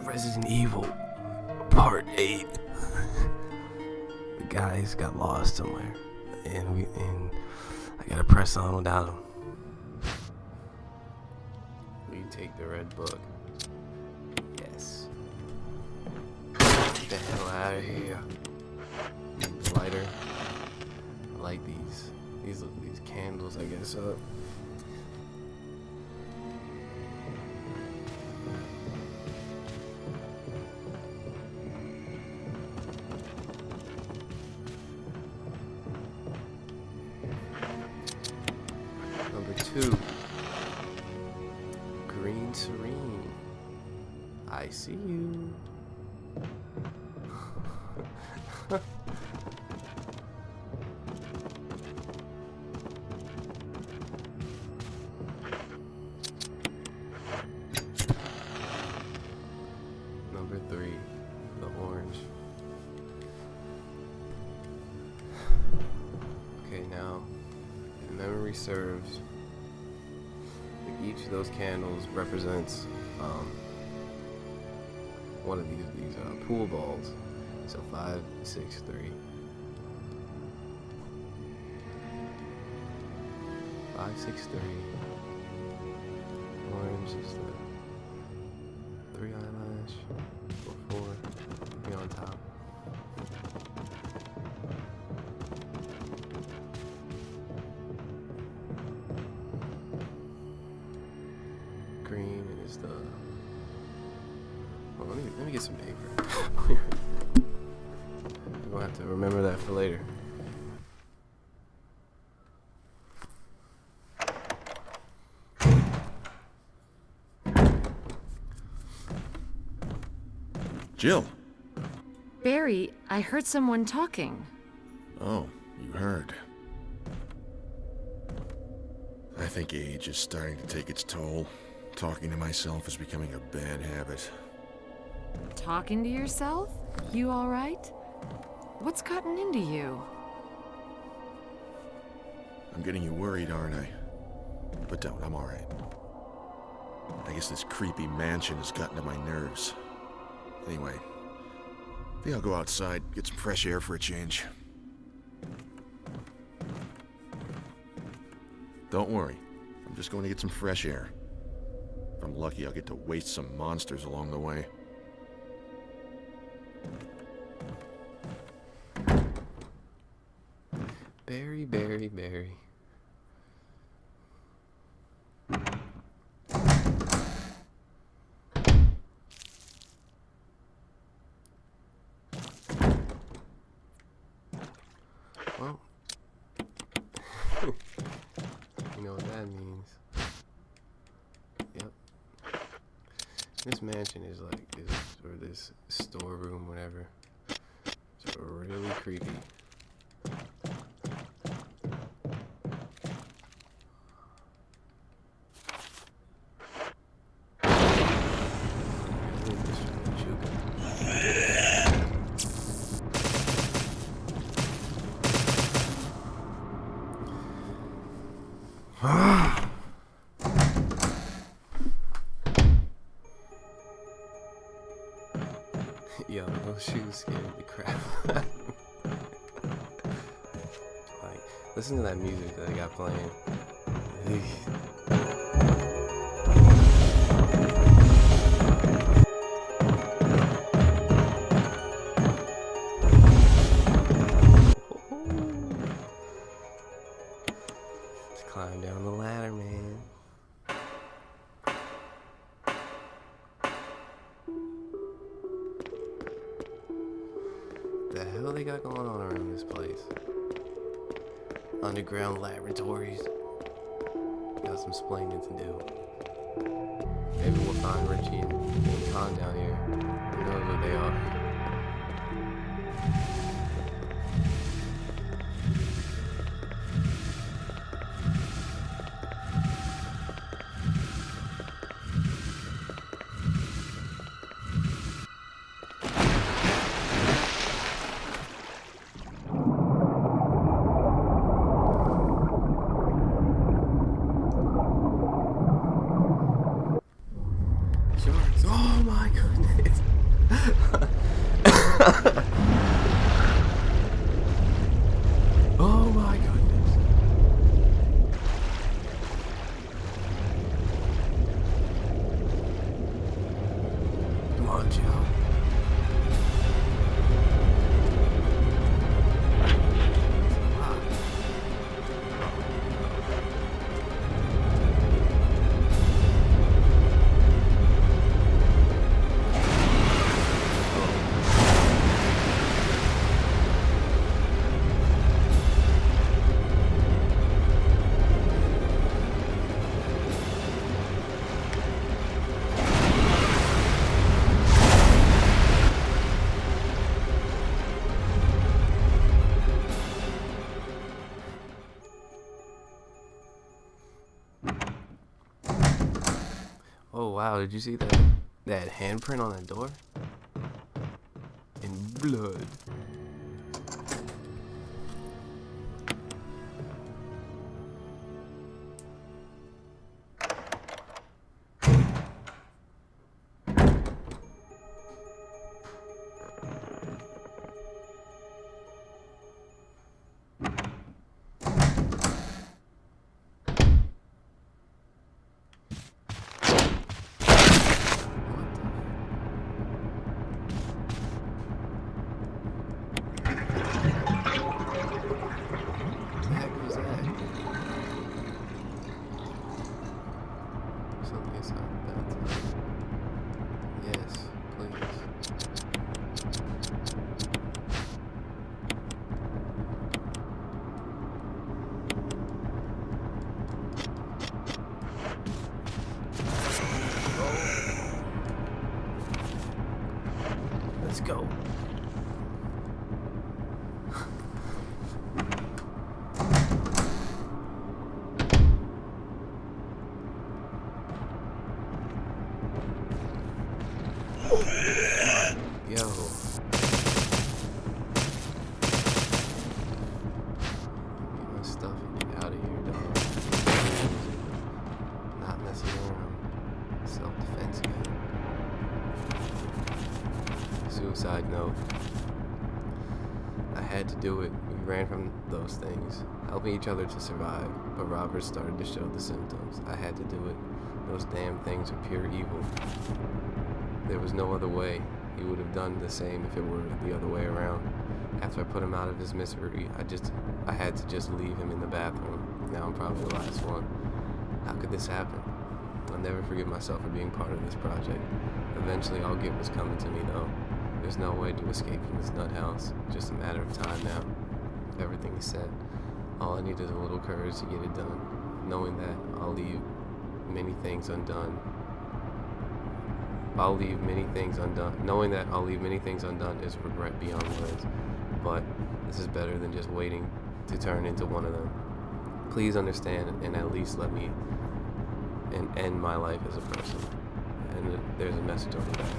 Resident Evil Part 8. The guys got lost somewhere, and I gotta press on without them. Will you take the red book? Yes. Get the hell out of here. Lighter. I like these. These candles, I guess. Number 2. Green Serene. I see you. Number 3, the orange. Okay, now, if memory serves, each of those candles represents one of these pool balls. So 5, 6, 3. 5, 6, 3. Orange is the 3 eyelash, or 4, be on top. Green is the. Well, let me get some paper. I'm gonna have to remember that for later. Jill. Barry, I heard someone talking. Oh, you heard. I think age is starting to take its toll. Talking to myself is becoming a bad habit. Talking to yourself? You all right? What's gotten into you? I'm getting you worried, aren't I? But don't, I'm alright. I guess this creepy mansion has gotten to my nerves. Anyway, I think I'll go outside, get some fresh air for a change. Don't worry, I'm just going to get some fresh air. If I'm lucky, I'll get to waste some monsters along the way. Barry. Well, you know what that means. Yep. This mansion is or this storeroom, whatever. It's really creepy. Yo, those shoes scared the crap out of me. Like, listen to that music that I got playing. Let's climb down the ladder, man. The hell they got going on around this place? Underground laboratories. Got some splaining to do. Maybe we'll find Richie and Con down here. Who knows what they are? Oh my my goodness. Oh my goodness. Come on, Joe. Oh wow, did you see that handprint on that door? In blood. Yes, please. Let's go. Yo. Get my stuff and get out of here, dog. Not messing around. Self-defense guy. Suicide note. I had to do it. We ran from those things, helping each other to survive, but Robert started to show the symptoms. I had to do it. Those damn things are pure evil. There was no other way. He would have done the same if it were the other way around. After I put him out of his misery, I had to just leave him in the bathroom. Now I'm probably the last one. How could this happen? I'll never forgive myself for being part of this project. Eventually I'll get what's coming to me though. There's no way to escape from this nut house. Just a matter of time now. Everything is set. All I need is a little courage to get it done. Knowing that I'll leave many things undone. Knowing that I'll leave many things undone is regret beyond words. But this is better than just waiting to turn into one of them. Please understand and at least let me end my life as a person. And there's a message on the back.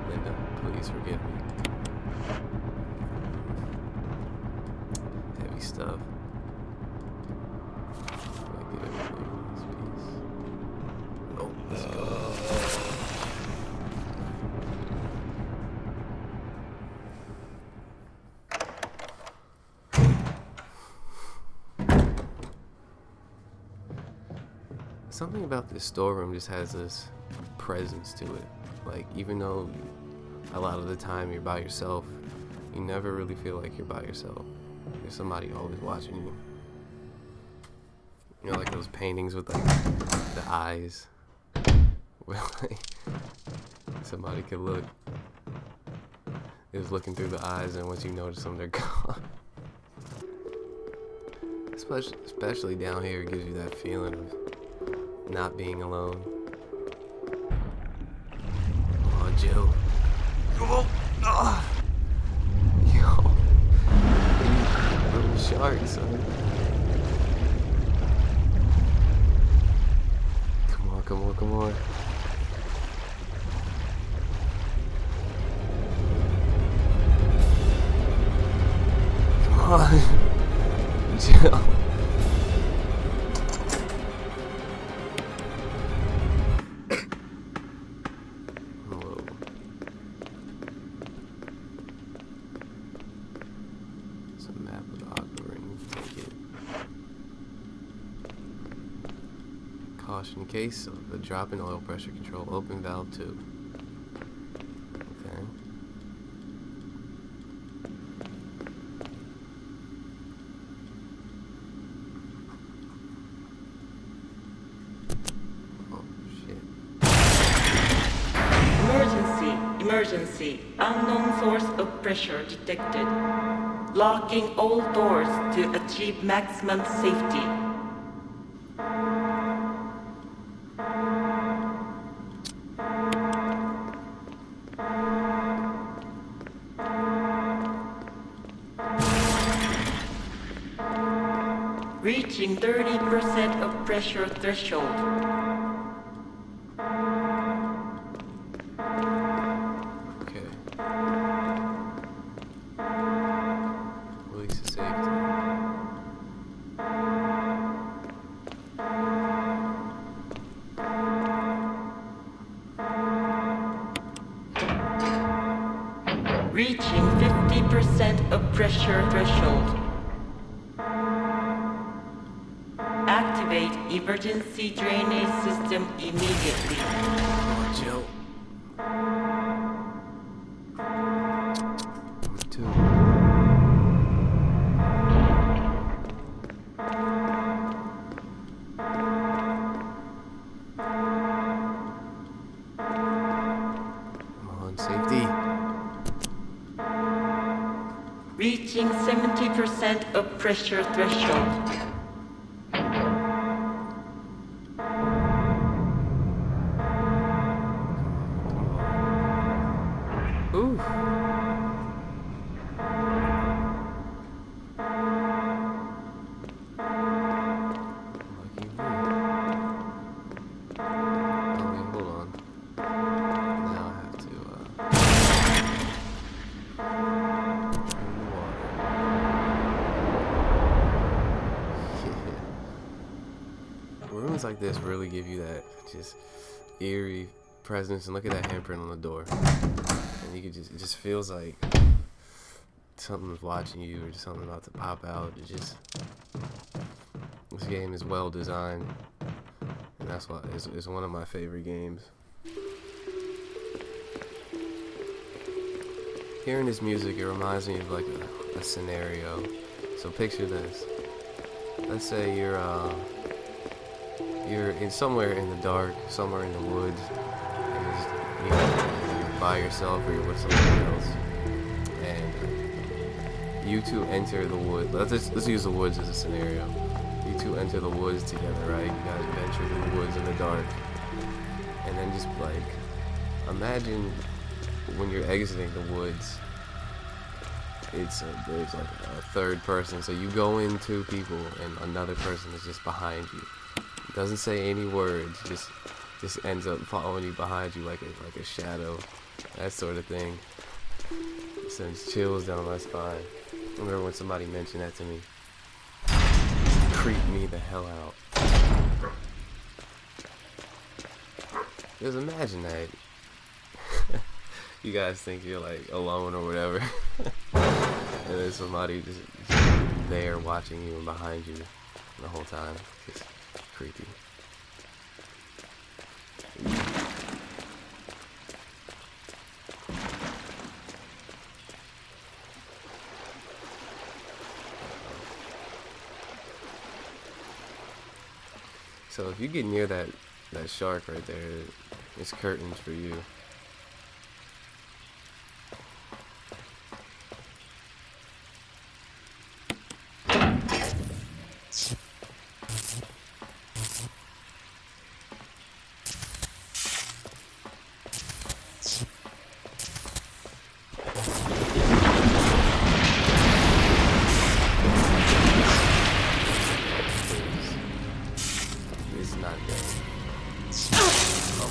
Linda, please forgive me. Heavy stuff. Get everything in this piece. Oh, let's go. Something about this storeroom just has this presence to it. Like, even though a lot of the time you're by yourself, you never really feel like you're by yourself. There's somebody always watching you. You know, like those paintings with like the eyes, where like somebody could look. Is looking through the eyes, and once you notice them, they're gone. Especially down here, it gives you that feeling of not being alone. Come on, Joe. Oh, yo, little shark, son. Come on, come on, come on. Come on, Joe. precaution in case of a drop in oil pressure control. Open valve 2. Okay. Oh, shit. Emergency. Unknown source of pressure detected. Locking all doors to achieve maximum safety. Reaching 30% of pressure threshold. Okay. Release the safety. Reaching 50% of pressure threshold. Activate emergency drainage system immediately. Joe. Number 2. Come on, safety. Reaching 70% of pressure threshold. Ooh. Lucky me. Oh wait, hold on. Now I have to turn the water. Rooms like this really give you that just eerie presence, and look at that handprint on the door. And you could it just feels like something's watching you, or just something about to pop out. This game is well designed, and that's why it's one of my favorite games. Hearing this music, it reminds me of like a scenario. So picture this. Let's say you're in somewhere in the dark, somewhere in the woods, and you're by yourself or you're with somebody else, and you two enter the woods. Let's use the woods as a scenario. You two enter the woods together, right? You guys venture through the woods in the dark, and then just like imagine when you're exiting the woods, there's like a third person. So you go in 2 people, and another person is just behind you. Doesn't say any words, just ends up following you behind you like a shadow, that sort of thing. It sends chills down my spine. I remember when somebody mentioned that to me. Creeped me the hell out. Just imagine that. You guys think you're like alone or whatever, and there's somebody just there watching you and behind you the whole time. Just creepy. So if you get near that shark right there, it's curtains for you. It's not dead. Oh.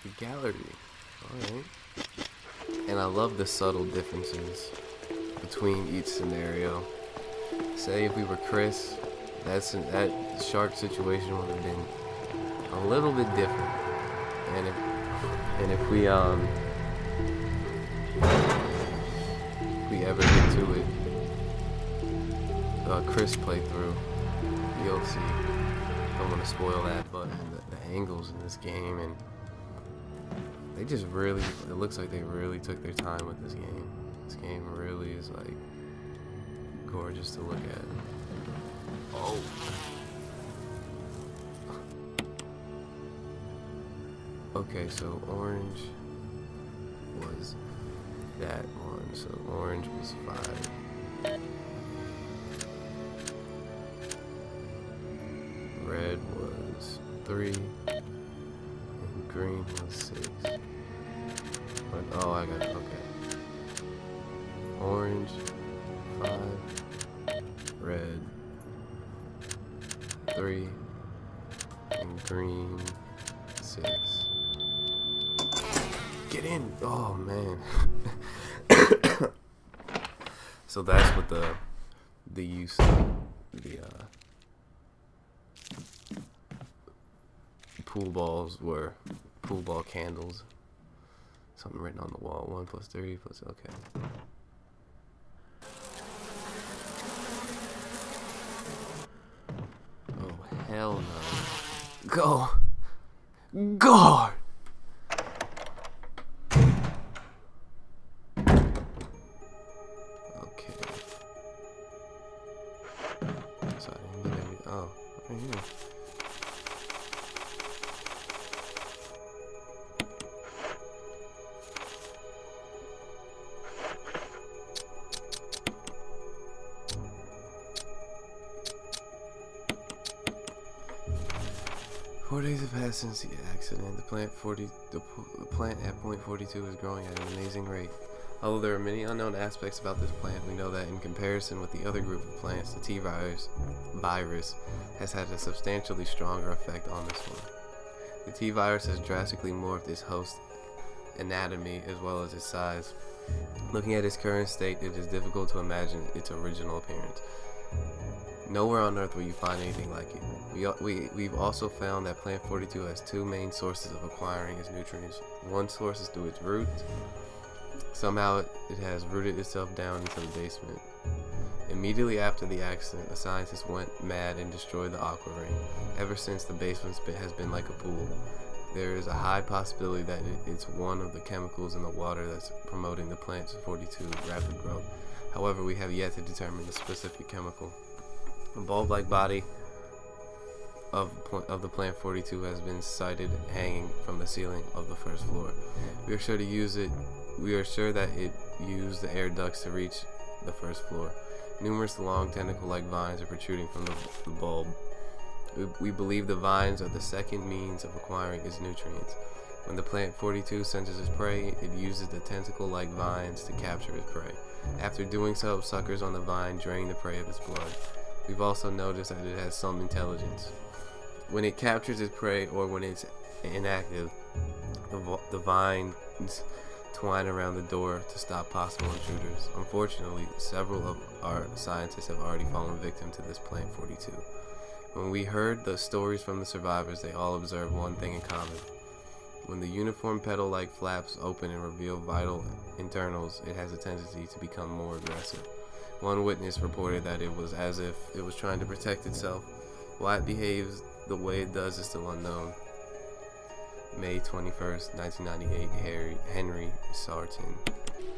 The gallery. Alright. And I love the subtle differences between each scenario. Say if we were Chris, that shark situation would have been a little bit different. And if we ever get to it, Chris playthrough, you'll see. Don't want to spoil that, but the angles in this game, and they just really, it looks like they really took their time with this game. This game really is like gorgeous to look at. Oh. Okay, so orange was that one, so orange was 5. Red was 3, and green was 6. But, oh, I got it, okay. Orange, 5, red, 3, and green, 6. Get in! Oh, man. So that's what the use of the pool balls were. Pool ball candles. Something written on the wall. 1 + 3 + okay. Oh hell no! Go! Guard! Okay. So I didn't get any. Oh, right here. Four days have passed since the accident. The plant at point 42 is growing at an amazing rate. Although there are many unknown aspects about this plant, we know that in comparison with the other group of plants, the T-virus has had a substantially stronger effect on this one. The T-virus has drastically morphed its host anatomy as well as its size. Looking at its current state, it is difficult to imagine its original appearance. Nowhere on Earth will you find anything like it. We've also found that Plant 42 has 2 main sources of acquiring its nutrients. One source is through its roots. Somehow it has rooted itself down into the basement. Immediately after the accident, the scientists went mad and destroyed the aqua ring. Ever since, the basement has been like a pool. There is a high possibility that it's one of the chemicals in the water that's promoting the Plant 42 rapid growth. However, we have yet to determine the specific chemical. A bulb-like body of the Plant 42 has been sighted hanging from the ceiling of the first floor. We are sure that it used the air ducts to reach the first floor. Numerous long tentacle-like vines are protruding from the bulb. We believe the vines are the second means of acquiring its nutrients. When the Plant 42 senses its prey, it uses the tentacle-like vines to capture its prey. After doing so, suckers on the vine drain the prey of its blood. We've also noticed that it has some intelligence. When it captures its prey or when it's inactive, the vines twine around the door to stop possible intruders. Unfortunately, several of our scientists have already fallen victim to this Plant 42. When we heard the stories from the survivors, they all observed one thing in common. When the uniform petal-like flaps open and reveal vital internals, it has a tendency to become more aggressive. One witness reported that it was as if it was trying to protect itself. Why it behaves the way it does is still unknown. May 21st, 1998, Henry Sarton.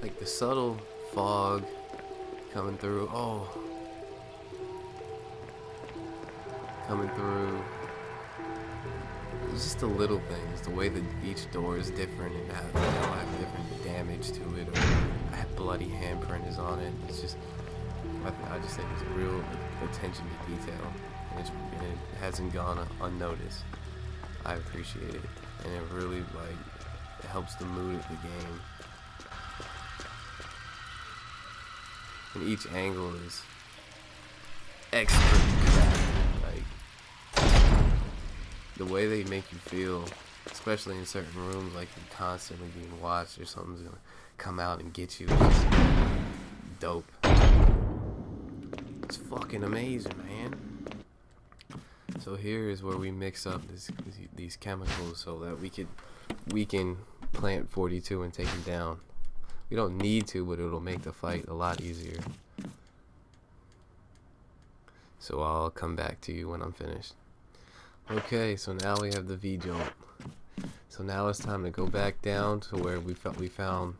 Like the subtle fog coming through. Oh. Coming through. It's just the little things. The way that each door is different and how they all have different damage to it. Or a bloody handprint is on it. It's just, I just think it's real attention to detail. And it hasn't gone unnoticed. I appreciate it. And it really, it helps the mood of the game. And each angle is expert crafted. The way they make you feel especially in certain rooms, like you're constantly being watched or something's gonna come out and get you. It's just dope. It's fucking amazing, man. So here is where we mix up these chemicals so that we could weaken Plant 42 and take him down. We don't need to, but it'll make the fight a lot easier. So I'll come back to you when I'm finished. Okay, so now we have the V-Jolt. So now it's time to go back down to where we found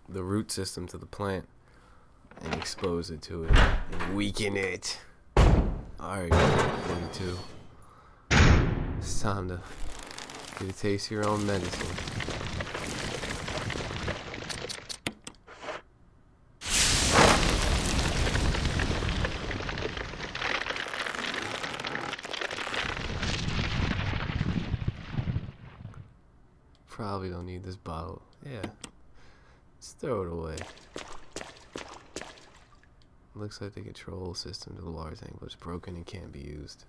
the root system to the plant and expose it to it and weaken it. Alright, 42. It's time to get a taste of your own medicine. Probably don't need this bottle. Yeah. Let's throw it away. Looks like the control system to the water tank was broken and can't be used.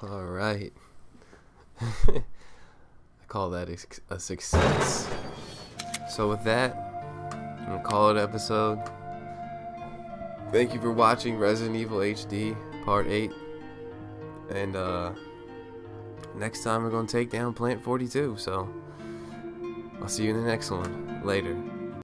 Alright. I call that a success. So with that, I'm gonna call it an episode. Thank you for watching Resident Evil HD Part 8. And next time we're gonna take down Plant 42. So I'll see you in the next one. Later.